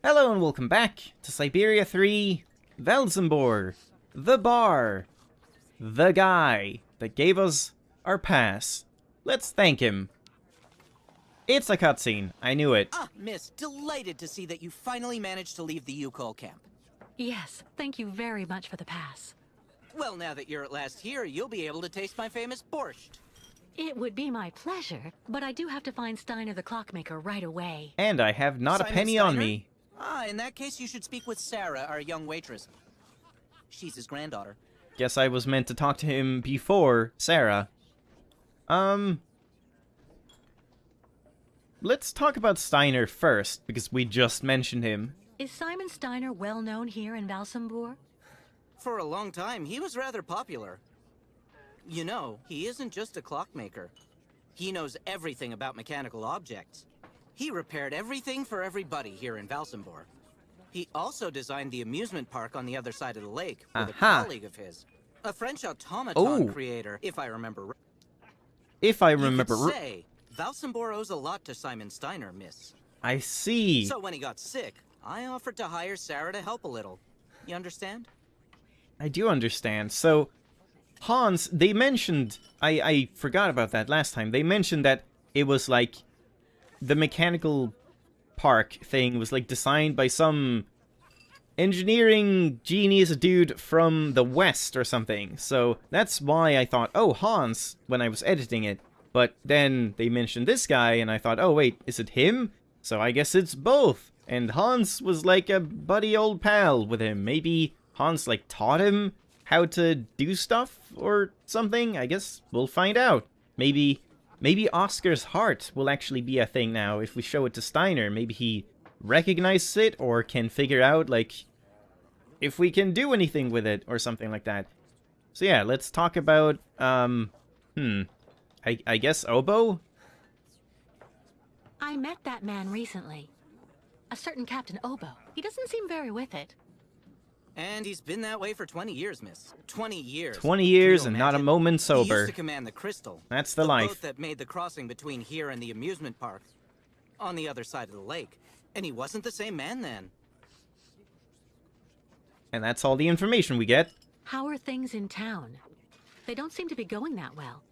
Hello and welcome back to Syberia 3, Velzenbor, the bar, the guy that gave us our pass. Let's thank him. It's a cutscene, I knew it. Ah, miss, delighted to see that you finally managed to leave the Yukol camp. Yes, thank you very much for the pass. Well, now that you're at last here, you'll be able to taste my famous borscht. It would be my pleasure, but I do have to find Steiner the clockmaker right away. And I have not Simon a penny Steiner? on me. Ah, in that case, you should speak with Sarah, our young waitress. She's his granddaughter. Guess I was meant to talk to him before Sarah. Let's talk about Steiner first, because we just mentioned him. Is Simon Steiner well known here in Valsambur? For a long time, he was rather popular. You know, he isn't just a clockmaker. He knows everything about mechanical objects. He repaired everything for everybody here in Valsambor. He also designed the amusement park on the other side of the lake with a colleague of his. A French automaton creator, if I remember. If I remember. You could say, Valsambor owes a lot to Simon Steiner, miss. I see. So when he got sick, I offered to hire Sarah to help a little. You understand? I do understand. So, Hans, they mentioned... I forgot about that last time. They mentioned that it was like... the mechanical park thing was like designed by some engineering genius dude from the West or something. So that's why I thought, oh, Hans, when I was editing it. But then they mentioned this guy, and I thought, oh, wait, is it him? So I guess it's both. And Hans was like a buddy old pal with him. Maybe Hans, like, taught him how to do stuff or something? I guess we'll find out. Maybe Oscar's heart will actually be a thing now if we show it to Steiner. Maybe he recognizes it or can figure out, like, if we can do anything with it or something like that. So yeah, let's talk about, I guess Oboe? I met that man recently. A certain Captain Oboe. He doesn't seem very with it. And he's been that way for 20 years, miss. 20 years. 20 years Can you and not a imagine? moment He sober. used to command the Crystal. That's the life. boat that made the crossing between here and the amusement park. On the other side of the lake. And he wasn't the same man then. And that's all the information we get. How are things in town? They don't seem to be going that well.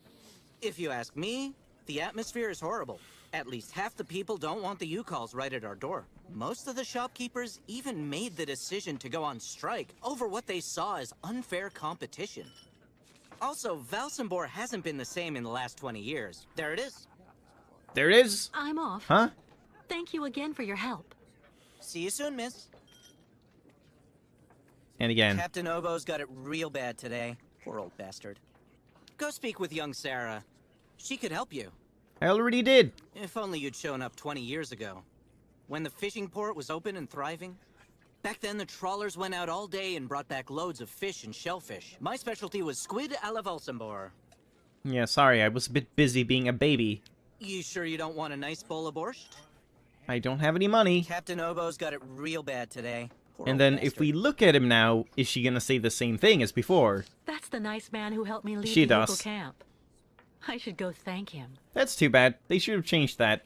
If you ask me, the atmosphere is horrible. At least half the people don't want the U-calls right at our door. Most of the shopkeepers even made the decision to go on strike over what they saw as unfair competition. Also, Valsambor hasn't been the same in the last 20 years. There it is. There it is. I'm off. Huh? Thank you again for your help. See you soon, miss. And again. Captain Oboe's got it real bad today. Poor old bastard. Go speak with young Sarah. She could help you. I already did. If only you'd shown up 20 years ago. When the fishing port was open and thriving. Back then, the trawlers went out all day and brought back loads of fish and shellfish. My specialty was squid a la Valsambor. Yeah, sorry, I was a bit busy being a baby. You sure you don't want a nice bowl of borscht? I don't have any money. Captain Oboe's got it real bad today. Poor And old then bastard. if we look at him now, is she gonna say the same thing as before? That's the nice man who helped me leave She the local does. camp. I should go thank him. That's too bad. They should have changed that.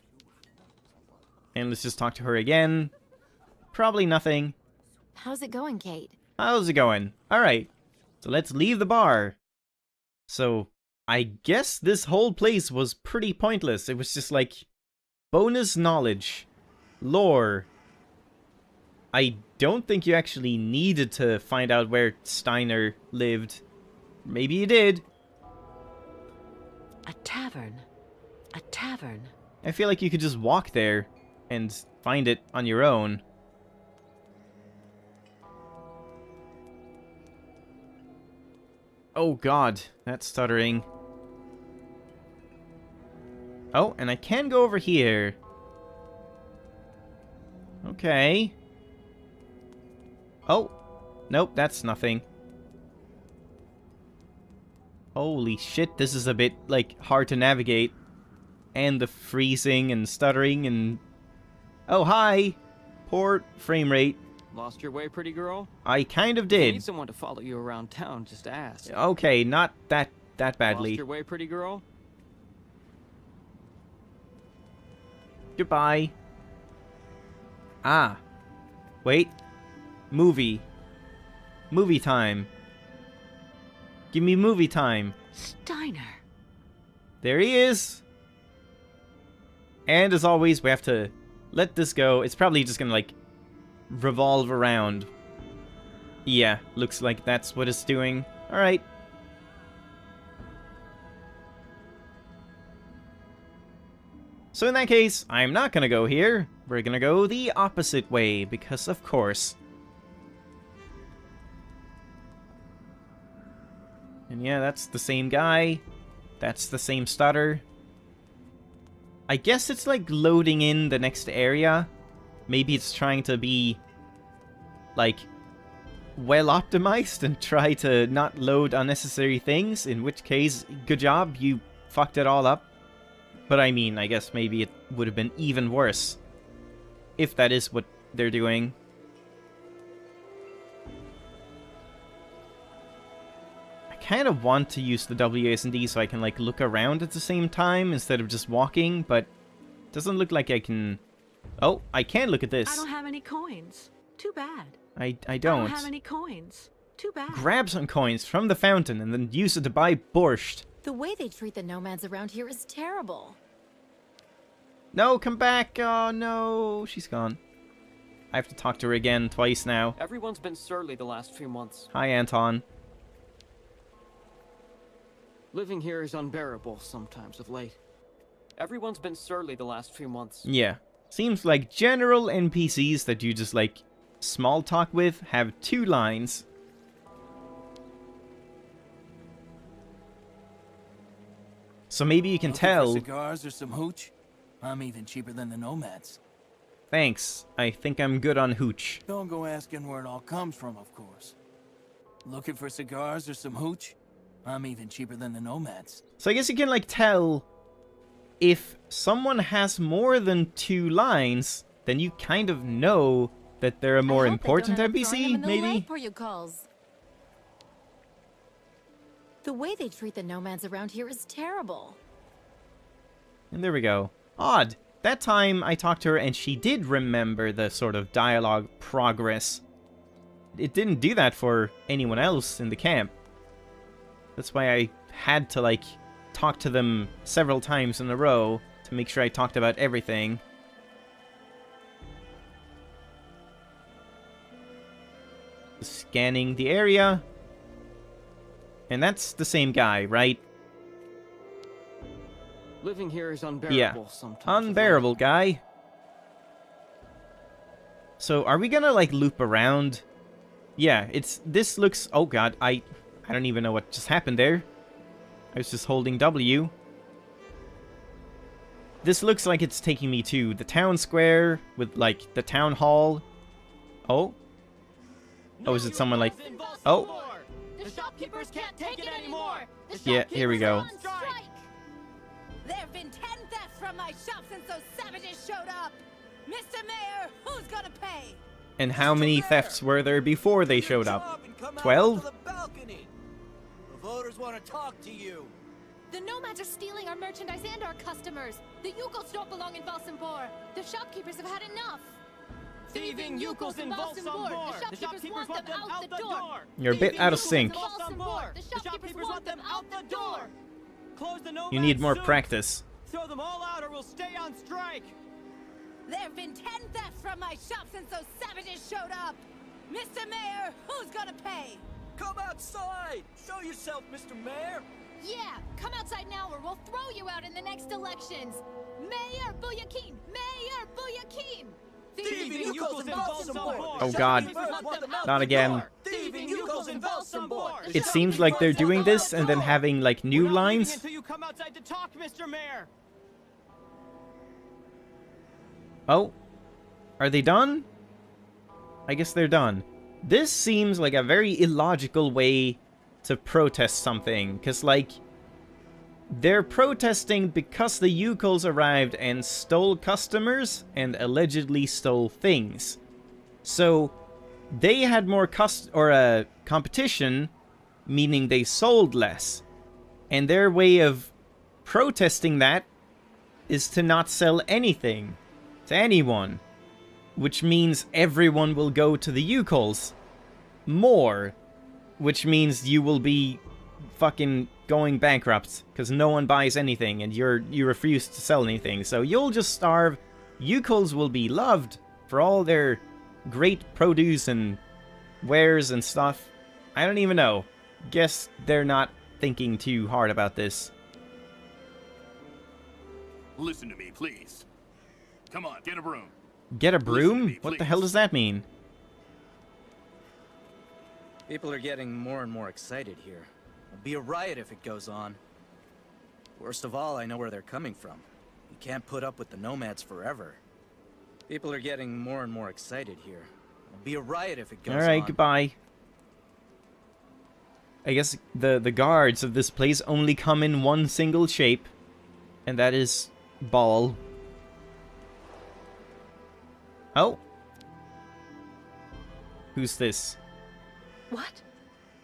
And let's just talk to her again. Probably nothing. How's it going, Kate? How's it going? Alright. So let's leave the bar. So, I guess this whole place was pretty pointless. It was just like bonus knowledge. Lore. I don't think you actually needed to find out where Steiner lived. Maybe you did. A tavern. A tavern. I feel like you could just walk there and find it on your own. Oh god, that's stuttering. Oh, and I can go over here. Okay. Oh, nope, that's nothing. Holy shit, this is a bit, like, hard to navigate. And the freezing and stuttering and... Oh, hi! Poor frame rate. Lost your way, pretty girl? I kind of If you need did. someone to follow you around town, just ask. Okay, not that badly. Lost your way, pretty girl? Goodbye. Ah. Wait. Movie. Movie time. Give me movie time. Steiner. There he is. And as always, we have to let this go. It's probably just gonna, like, revolve around. Yeah, looks like that's what it's doing. Alright. So in that case, I'm not gonna go here. We're gonna go the opposite way, because of course. And yeah, that's the same guy. That's the same stutter. I guess it's like loading in the next area. Maybe it's trying to be, like, well optimized and try to not load unnecessary things, in which case, good job, you fucked it all up. But I mean, I guess maybe it would have been even worse, if that is what they're doing. I kind of want to use the WASD so I can, like, look around at the same time instead of just walking, but it doesn't look like I can... Oh, I can look at this. I don't have any coins. Too bad. I I don't. don't have any coins. Too bad. Grab some coins from the fountain and then use it to buy borscht. The way they treat the nomads around here is terrible. No, come back! Oh no, she's gone. I have to talk to her again twice now. Everyone's been surly the last few months. Hi, Anton. Living here is unbearable sometimes of late. Everyone's been surly the last few months. Yeah. Seems like general NPCs that you just, like, small talk with have 2 lines. So maybe you can Looking tell... for cigars or some hooch? I'm even cheaper than the nomads. Thanks. I think I'm good on hooch. Don't go asking where it all comes from, of course. Looking for cigars or some hooch? I'm even cheaper than the nomads. So I guess you can, like, tell if someone has more than 2 lines, then you kind of know that they're a more important NPC, maybe? For your calls. The way they treat the nomads around here is terrible. And there we go. Odd. That time I talked to her and she did remember the sort of dialogue progress. It didn't do that for anyone else in the camp. That's why I had to, like, talk to them several times in a row to make sure I talked about everything. Scanning the area. And that's the same guy, right? Living here is unbearable Yeah. sometimes. of Unbearable guy. So are we gonna, like, loop around? Yeah, this looks... Oh god, I don't even know what just happened there. I was just holding W. This looks like it's taking me to the town square with, like, the town hall. Oh. Oh, is it someone like... Oh. The shopkeepers can't take it anymore. Yeah, here we go. There have been 10 thefts from my shop since those savages showed up. Mr. Mayor, who's gonna pay? And how many thefts were there before they showed up? 12? The voters want to talk to you. The nomads are stealing our merchandise and our customers. The Yukos don't belong in Valsambor. The shopkeepers have had enough. Thieving Yukos in Valsambor. The shopkeepers want them out the door. You're a bit out of sync. The shopkeepers want them out the door. Close the nomads You need more soon. practice. Throw them all out or we'll stay on strike. There have been 10 thefts from my shop since those savages showed up. Mr. Mayor, who's gonna pay? Come outside. Show yourself, Mr. Mayor. Yeah, come outside now or we'll throw you out in the next elections. Mayor Buyakin! Mayor Buyakin! Thieving Yukos in Valsambor. Oh god. Not again. Thieving Yukos in Valsambor. It seems like they're doing this and then having, like, new We're not leaving lines. until you come outside to talk, Mr. Mayor. Oh. Are they done? I guess they're done. This seems like a very illogical way to protest something, because, like, they're protesting because the Yukos arrived and stole customers and allegedly stole things. So, they had more competition, meaning they sold less. And their way of protesting that is to not sell anything to anyone. which means everyone will go to the Yukols. More, which means you will be fucking going bankrupt because no one buys anything and you refuse to sell anything. So you'll just starve. Yukols will be loved for all their great produce and wares and stuff. I don't even know. Guess they're not thinking too hard about this. Listen to me, please. Come on, get a broom. Get a Listen to broom? me, What the please. hell does that mean? People are getting more and more excited here. It'll be a riot if it goes on. Worst of all, I know where they're coming from. We can't put up with the nomads forever. People are getting more and more excited here. It'll be a riot if it goes on. Alright, goodbye. I guess the guards of this place only come in one single shape, and that is ball. Oh. Who's this? What?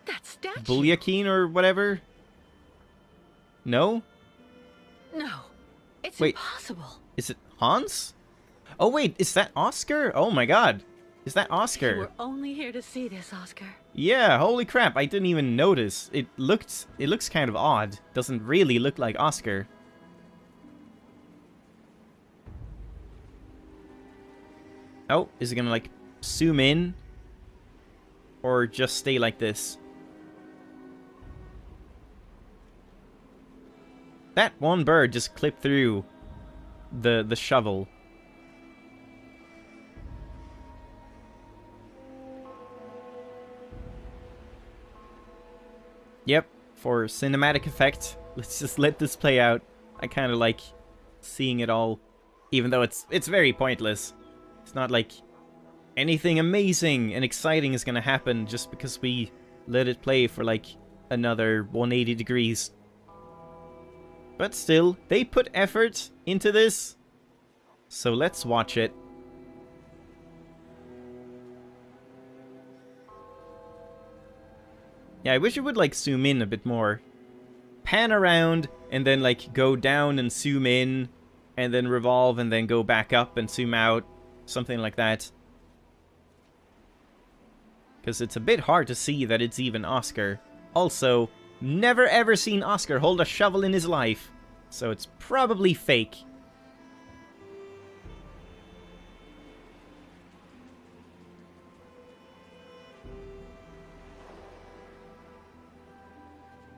That statue? Bulyakin or whatever? No? No. It's Wait. impossible. Is it Hans? Oh wait, is that Oscar? Oh my god. Is that You Oscar? were only here to see this, Oscar. Yeah, holy crap, I didn't even notice. It looks kind of odd. Doesn't really look like Oscar. Oh, is it gonna like zoom in? Or just stay like this? That one bird just clipped through the shovel. Yep, for cinematic effect, let's just let this play out. I kind of like seeing it all, even though it's very pointless. It's not like anything amazing and exciting is gonna happen just because we let it play for like another 180 degrees. But still, they put effort into this, so let's watch it. Yeah, I wish it would like zoom in a bit more. Pan around and then like go down and zoom in and then revolve and then go back up and zoom out. Something like that. Because it's a bit hard to see that it's even Oscar. Also, never ever seen Oscar hold a shovel in his life. So it's probably fake.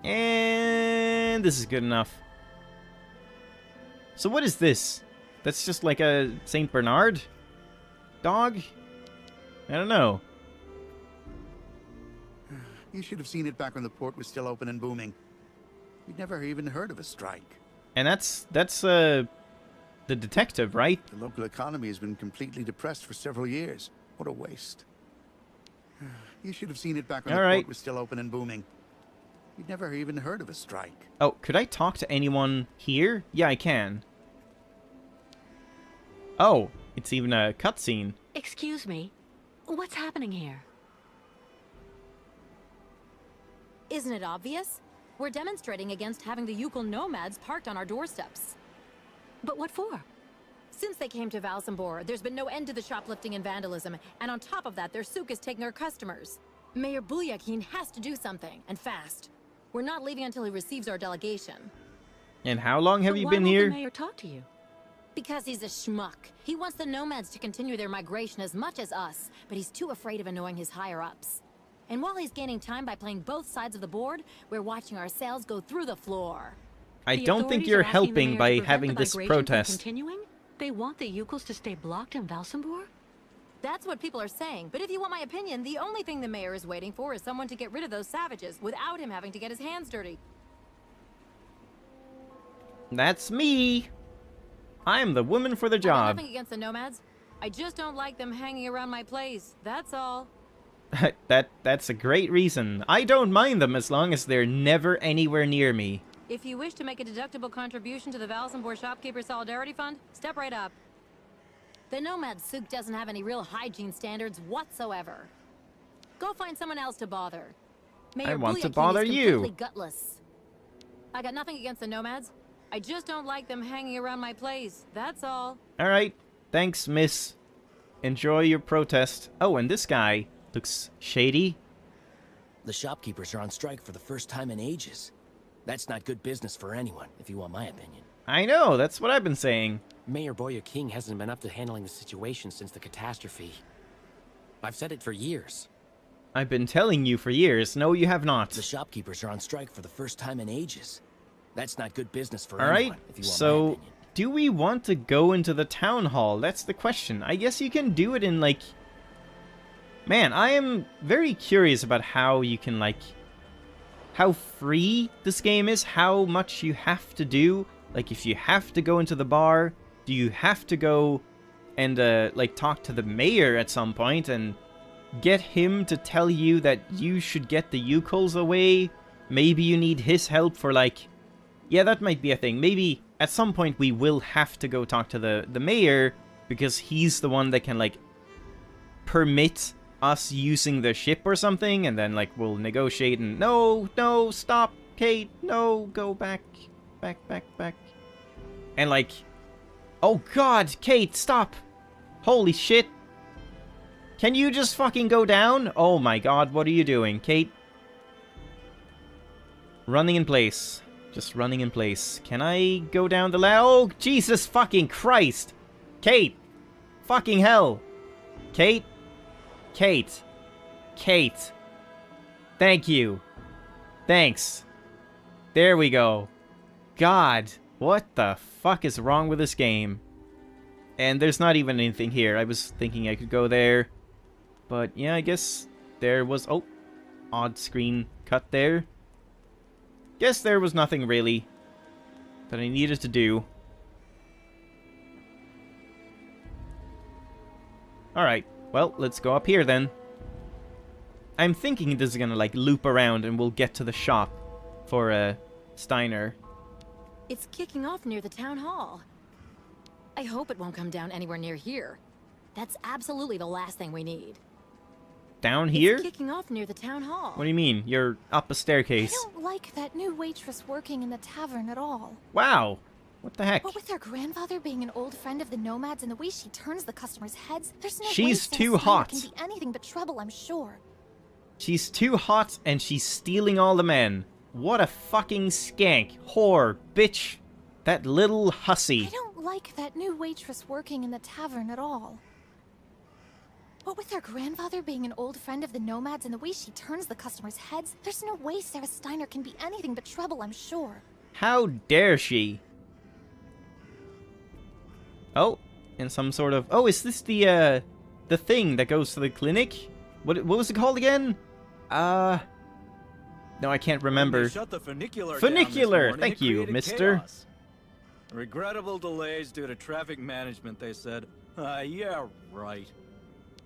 And this is good enough. So what is this? That's just like a Saint Bernard dog? I don't know. You should have seen it back when the port was still open and booming. We'd never even heard of a strike. And that's the detective, right? The local economy has been completely depressed for several years. What a waste. You should have seen it back when the port was still open and booming. We'd never even heard of a strike. Oh, could I talk to anyone here? Yeah, I can. Oh, it's even a cutscene. Excuse me. What's happening here? Isn't it obvious? We're demonstrating against having the Yukon nomads parked on our doorsteps. But what for? Since they came to Valsambor, there's been no end to the shoplifting and vandalism, and on top of that, their souk is taking our customers. Mayor Bulyakin has to do something, and fast. We're not leaving until he receives our delegation. And how long have But you why been won't here? the mayor talk to you? Because he's a schmuck. He wants the nomads to continue their migration as much as us, but he's too afraid of annoying his higher-ups. And while he's gaining time by playing both sides of the board, we're watching our sales go through the floor. I The don't think authorities you're are asking the helping mayor to by prevent having the this migration from protest. Continuing? They want the Yukos to stay blocked in Valsambor? That's what people are saying, but if you want my opinion, the only thing the mayor is waiting for is someone to get rid of those savages without him having to get his hands dirty. That's me. I'm the woman for the I got job. nothing against the nomads. I just don't like them hanging around my place. That's all. That's a great reason. I don't mind them as long as they're never anywhere near me. If you wish to make a deductible contribution to the Valsambor Shopkeeper Solidarity Fund, step right up. The Nomad souk doesn't have any real hygiene standards whatsoever. Go find someone else to bother. Mayor I want to Bulyakin bother is you. completely gutless. I got nothing against the Nomads. I just don't like them hanging around my place. That's all. Alright, thanks, miss. Enjoy your protest. Oh, and this guy looks shady. The shopkeepers are on strike for the first time in ages. That's not good business for anyone, if you want my opinion. I know, that's what I've been saying. Mayor Boya King hasn't been up to handling the situation since the catastrophe. I've said it for years. I've been telling you for years. No, you have not. The shopkeepers are on strike for the first time in ages. That's not good business for All right, anyone, if you want my so opinion. do we want to go into the town hall? That's the question. I guess you can do it in, like... Man, I am very curious about how you can, like... How free this game is, how much you have to do. Like, if you have to go into the bar, do you have to go and, like, talk to the mayor at some point and get him to tell you that you should get the Yukols away? Maybe you need his help for, like... Yeah, that might be a thing. Maybe at some point we will have to go talk to the mayor, because he's the one that can, like, permit us using the ship or something, and then, like, we'll negotiate and... No, no, stop, Kate, no, go back, back. And, like... Oh, God, Kate, stop! Holy shit! Can you just fucking go down? Oh my God, what are you doing, Kate? Running in place. Just running in place. Can I go down the Oh, Jesus fucking Christ! Kate! Fucking hell! Kate? Kate. Kate. Thank you. Thanks. There we go. God, what the fuck is wrong with this game? And there's not even anything here. I was thinking I could go there. But yeah, I guess there was... Oh, odd screen cut there. Guess there was nothing really that I needed to do. Alright, well, let's go up here then. I'm thinking this is gonna, like, loop around and we'll get to the shop for, Steiner. It's kicking off near the town hall. I hope it won't come down anywhere near here. That's absolutely the last thing we need. Down here? It's kicking off near the town hall. What do you mean? You're up a staircase. I don't like that new waitress working in the tavern at all. Wow. What the heck? What with her grandfather being an old friend of the nomads and the way she turns the customers' heads, there's no way She's Sarah too Steiner hot. can be anything but trouble, I'm sure. She's too hot and she's stealing all the men. What a fucking skank. Whore. Bitch. That little hussy. I don't like that new waitress working in the tavern at all. What with her grandfather being an old friend of the nomads and the way she turns the customers' heads, there's no way Sarah Steiner can be anything but trouble, I'm sure. How dare she? Oh, and some sort of... Oh, is this the thing that goes to the clinic? What was it called again? No, I can't remember. Shut the funicular Funicular! down this morning, Thank it you, created mister. chaos. Regrettable delays due to traffic management, they said. Yeah, right.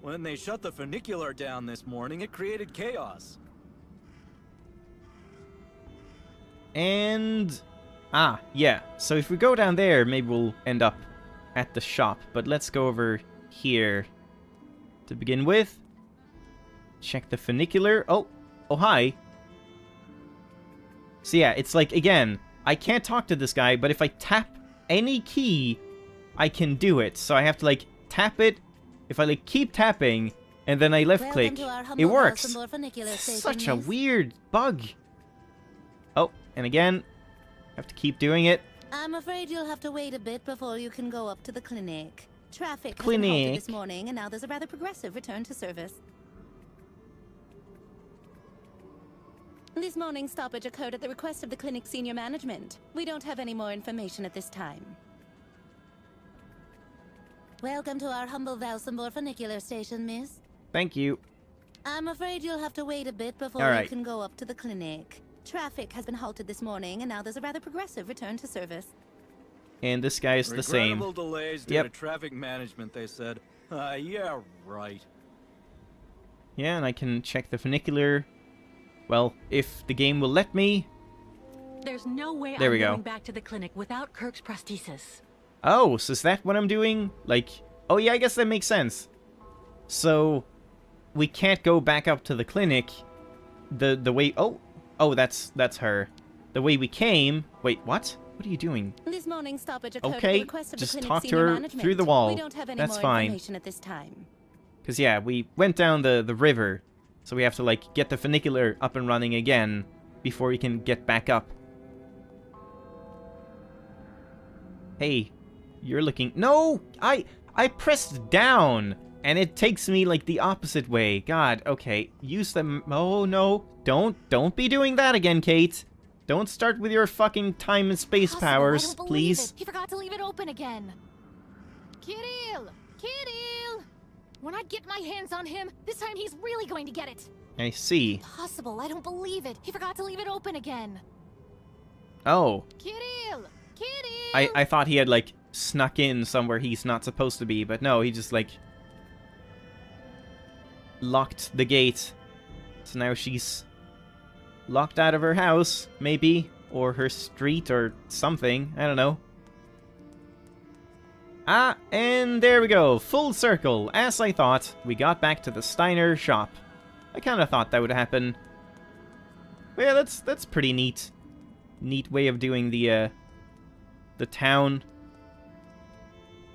When they shut the funicular down this morning, it created chaos. And... Ah, yeah. So if we go down there, maybe we'll end up at the shop. But let's go over here. To begin with. Check the funicular. Oh, hi. So yeah, it's like, again, I can't talk to this guy, but if I tap any key, I can do it. So I have to, like, tap it. If I, like, keep tapping, and then I left-click, it works. Such a weird bug. Oh, and again, have to keep doing it. I'm afraid you'll have to wait a bit before you can go up to the clinic. Traffic has been Clinic. halted this morning, and now there's a rather progressive return to service. This morning's stoppage occurred at the request of the clinic's senior management. We don't have any more information at this time. Welcome to our humble Valsambor funicular station, miss. Thank you. I'm afraid you'll have to wait a bit before All you right. can go up to the clinic. Traffic has been halted this morning, and now there's a rather progressive return to service. And this guy is the same. Regrettable delays due to traffic management, they said. Yeah, right. Yeah, and I can check the funicular. Well, if the game will let me. There's no way There I'm we go. going back to the clinic without Kirk's prosthesis. Oh, so is that what I'm doing? Like, oh yeah, I guess that makes sense. So, we can't go back up to the clinic the way... Oh, that's her. The way we came... Wait, what? What What are you doing? This morning stoppage occurred at Okay, the request of the just clinic's talk to senior her management. through the wall. We don't have any That's more fine. information at this time. Because, yeah, we went down the river, so we have to, like, get the funicular up and running again before we can get back up. Hey, you're looking... No! I pressed down, and it takes me, like, the opposite way. God, okay. Use them... Oh, no. Don't be doing that again, Kate. Don't start with your fucking time and space powers, I don't believe please. it. He forgot to leave it open again. Kirill! Kirill! When I get my hands on him, this time he's really going to get it. I see. Impossible, I don't believe it. He forgot to leave it open again. Oh. Kirill! Kirill! I thought he had, like, snuck in somewhere he's not supposed to be, but no, he just, like, locked the gate. So now she's locked out of her house, maybe, or her street, or something. I don't know. Ah, and there we go. Full circle. As I thought, we got back to the Steiner shop. I kind of thought that would happen. But yeah, that's pretty neat. Neat way of doing the town.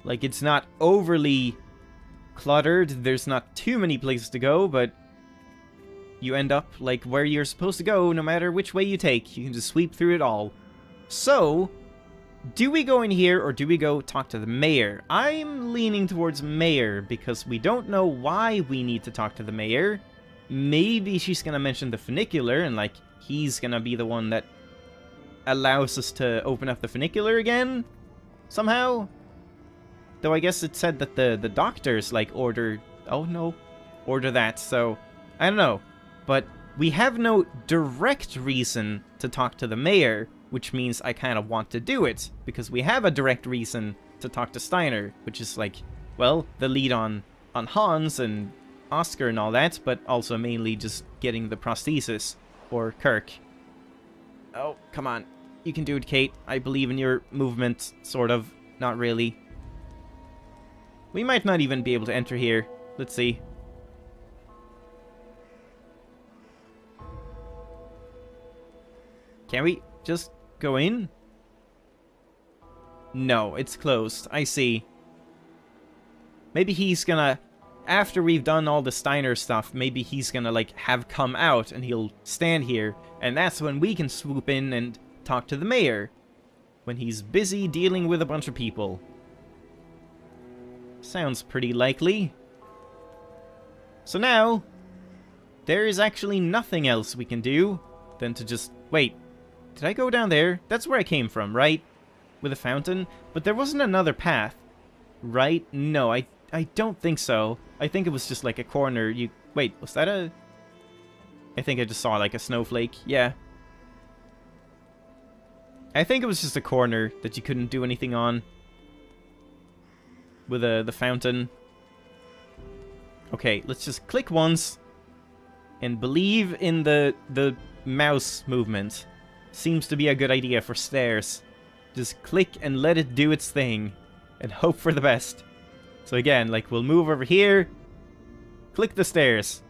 Like, it's not overly cluttered. There's not too many places to go, but you end up, like, where you're supposed to go, no matter which way you take. You can just sweep through it all. So, do we go in here, or do we go talk to the mayor? I'm leaning towards mayor, because we don't know why we need to talk to the mayor. Maybe she's gonna mention the funicular, and, like, he's gonna be the one that allows us to open up the funicular again? Somehow? Though I guess it said that the doctors, like, order... Oh, no. Order that, so... I don't know. But we have no direct reason to talk to the mayor, which means I kind of want to do it, because we have a direct reason to talk to Steiner, which is, like, well, the lead on Hans and Oscar and all that, but also mainly just getting the prosthesis for Kirk. Oh, come on. You can do it, Kate. I believe in your movement, sort of. Not really. We might not even be able to enter here. Let's see. Can we just go in? No, it's closed. I see. Maybe he's gonna... After we've done all the Steiner stuff, maybe he's gonna, like, have come out and he'll stand here. And that's when we can swoop in and talk to the mayor. When he's busy dealing with a bunch of people. Sounds pretty likely. So now, there is actually nothing else we can do than to just... Wait, did I go down there? That's where I came from, right? With a fountain? But there wasn't another path, right? No, I don't think so. I think it was just like a corner. Wait, was that a... I think I just saw like a snowflake. Yeah. I think it was just a corner that you couldn't do anything on. With the fountain. Okay, let's just click once. And believe in the mouse movement. Seems to be a good idea for stairs. Just click and let it do its thing. And hope for the best. So again, like, we'll move over here. Click the stairs.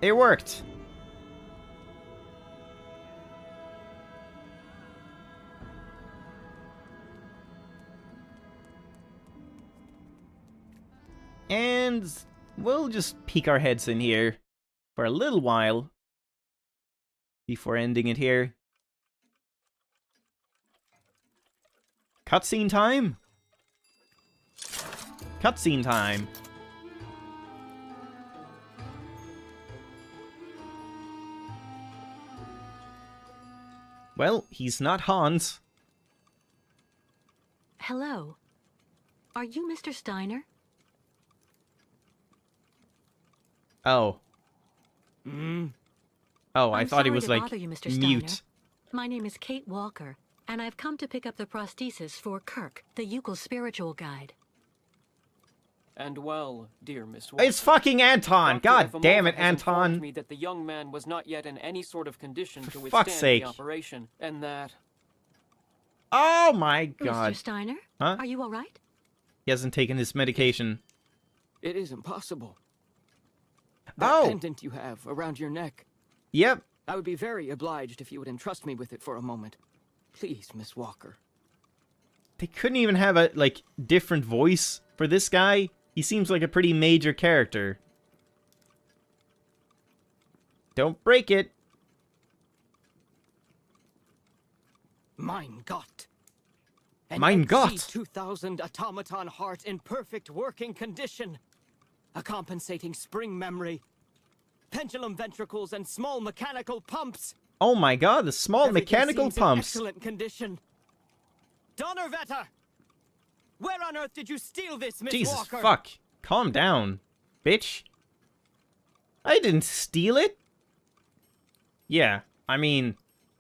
It worked. And we'll just peek our heads in here for a little while before ending it here. Cutscene time? Cutscene time. Well, he's not Hans. Hello. Are you Mr. Steiner? Oh. Oh, I thought he I'm was, sorry to like, bother you, Mr. mute. Steiner. My name is Kate Walker, and I've come to pick up the prosthesis for Kirk, the Yukel spiritual guide. And well, dear Miss Walker, It's fucking Anton! Dr. God damn it, Evamova has informed Anton! me that the young man was not yet in any sort of condition to fuck's withstand sake. the operation, and that... Oh my god. Mr. Steiner? Huh? Are you all right? He hasn't taken his medication. It is impossible. That Oh! pendant you have around your neck. Yep. I would be very obliged if you would entrust me with it for a moment. Please, Miss Walker. They couldn't even have a, like, different voice for this guy? He seems like a pretty major character. Don't break it. Mein Gott. Mein Gott. 2000 automaton heart in perfect working condition. A compensating spring memory. Pendulum ventricles and small mechanical pumps. Oh my god, the small Everything mechanical seems in pumps. excellent condition. Donnerwetter! Where on earth did you steal this, Miss Jesus Walker? fuck. Calm down, bitch. I didn't steal it. Yeah, I mean,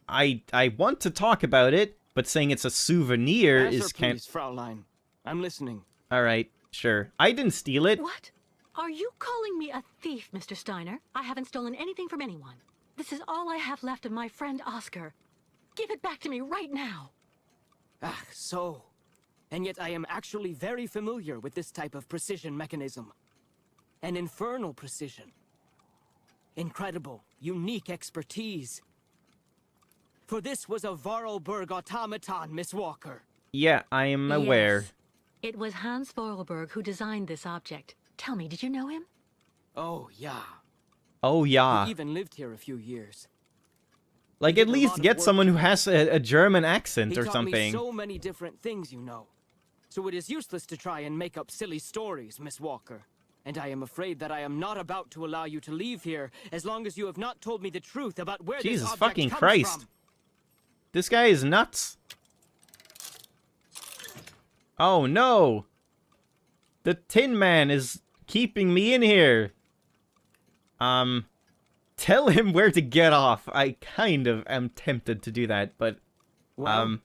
I want to talk about it, but saying it's a souvenir Answer, is kind. please, Fraulein. I'm listening. All right, sure. I didn't steal it. What? Are you calling me a thief, Mr. Steiner? I haven't stolen anything from anyone. This is all I have left of my friend Oscar. Give it back to me right now. Ah, so. And yet I am actually very familiar with this type of precision mechanism. An infernal precision. Incredible, unique expertise. For this was a Vorarlberg automaton, Miss Walker. Yeah, I am aware. Yes. It was Hans Vorarlberg who designed this object. Tell me, did you know him? Oh, yeah. Oh, yeah. He even lived here a few years. Like, He at did a least lot of get work someone who here. has a German accent or He taught something. me so many different things, you know. So it is useless to try and make up silly stories, Miss Walker. And I am afraid that I am not about to allow you to leave here as long as you have not told me the truth about where Jesus this object fucking comes Christ. from. This guy is nuts. Oh no! The Tin Man is keeping me in here. Tell him where to get off. I kind of am tempted to do that, but Well,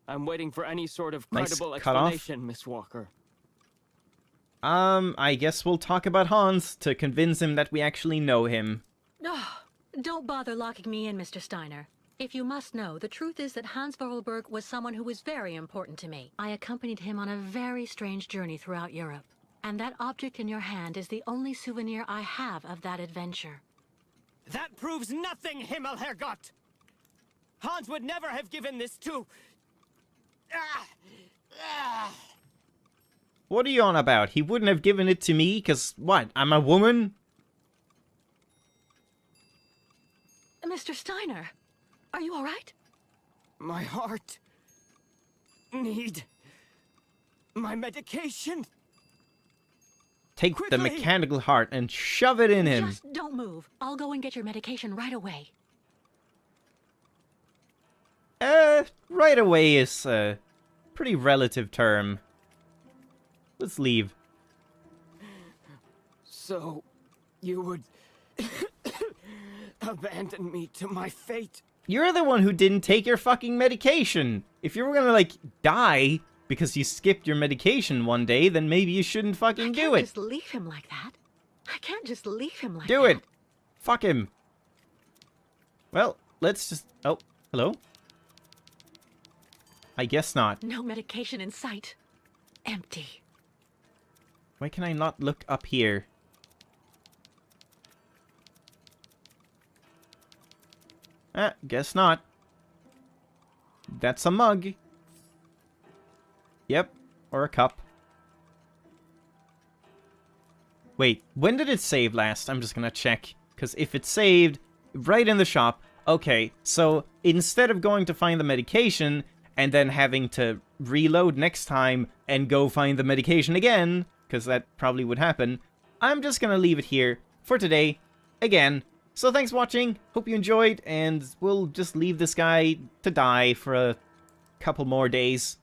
I'm waiting for any sort of Nice credible cut off. explanation, Miss Walker. I guess we'll talk about Hans to convince him that we actually know him. Oh, don't bother locking me in, Mr. Steiner. If you must know, the truth is that Hans Vorarlberg was someone who was very important to me. I accompanied him on a very strange journey throughout Europe. And that object in your hand is the only souvenir I have of that adventure. That proves nothing, Himmelherrgott! Hans would never have given this to... What are you on about? He wouldn't have given it to me, cause what, I'm a woman? Mr. Steiner, are you all right? My heart... need... my medication. Take the Quickly! mechanical heart and shove it in him. Just don't move. I'll go and get your medication right away. Right away is a pretty relative term. Let's leave. So, you would... abandon me to my fate? You're the one who didn't take your fucking medication. If you were gonna, like, die because you skipped your medication one day, then maybe you shouldn't fucking do I can't it. just leave him like that. I can't just leave him like Do that. it. Fuck him. Well, let's just... Oh, hello? I guess not. No medication in sight. Empty. Why can I not look up here? Guess not. That's a mug. Yep, or a cup. Wait, when did it save last? I'm just gonna check. Because if it saved right in the shop... Okay, so instead of going to find the medication and then having to reload next time and go find the medication again, because that probably would happen, I'm just gonna leave it here for today. Again, so thanks for watching, hope you enjoyed, and we'll just leave this guy to die for a couple more days.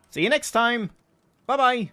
See you next time, bye-bye!